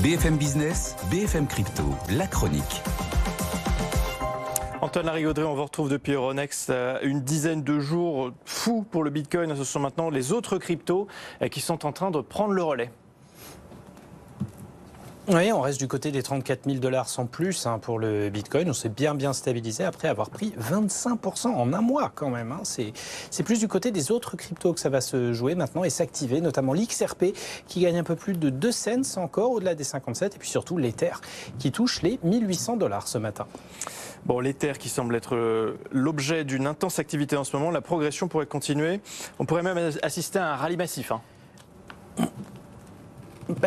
BFM Business, BFM Crypto, la chronique. Antoine Larigauderie, on vous retrouve depuis Euronext. Une dizaine de jours fous pour le Bitcoin. Ce sont maintenant les autres cryptos qui sont en train de prendre le relais. Oui, on reste du côté des 34 000 $ sans plus pour le Bitcoin. On s'est bien stabilisé après avoir pris 25% en un mois quand même. C'est plus du côté des autres cryptos que ça va se jouer maintenant et s'activer, notamment l'XRP qui gagne un peu plus de 2 cents encore au-delà des 57 et puis surtout l'Ether qui touche les 1800 $ ce matin. Bon, l'Ether qui semble être l'objet d'une intense activité en ce moment, la progression pourrait continuer. On pourrait même assister à un rallye massif.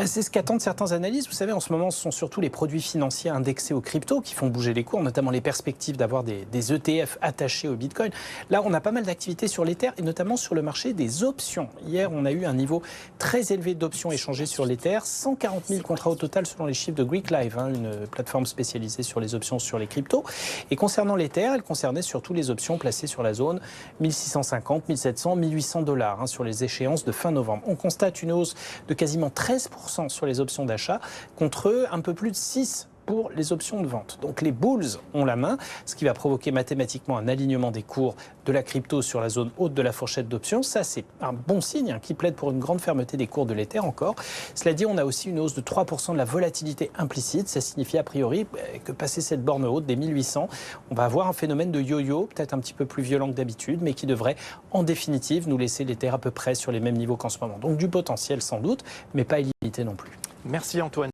C'est ce qu'attendent certains analystes. Vous savez, en ce moment, ce sont surtout les produits financiers indexés aux cryptos qui font bouger les cours, notamment les perspectives d'avoir des ETF attachés au Bitcoin. Là, on a pas mal d'activités sur l'Ether et notamment sur le marché des options. Hier, on a eu un niveau très élevé d'options échangées sur l'Ether, 140 000 contrats au total selon les chiffres de Greek Live, une plateforme spécialisée sur les options sur les cryptos. Et concernant l'Ether, elle concernait surtout les options placées sur la zone 1650, 1700, 1800 $ sur les échéances de fin novembre. On constate une hausse de quasiment 13% sur les options d'achat, contre un peu plus de 6% pour les options de vente. Donc les bulls ont la main, ce qui va provoquer mathématiquement un alignement des cours de la crypto sur la zone haute de la fourchette d'options. Ça, c'est un bon signe qui plaide pour une grande fermeté des cours de l'Ether encore. Cela dit, on a aussi une hausse de 3% de la volatilité implicite. Ça signifie a priori que passé cette borne haute des 1800, on va avoir un phénomène de yo-yo, peut-être un petit peu plus violent que d'habitude, mais qui devrait en définitive nous laisser l'Ether à peu près sur les mêmes niveaux qu'en ce moment. Donc du potentiel sans doute, mais pas illimité non plus. Merci Antoine.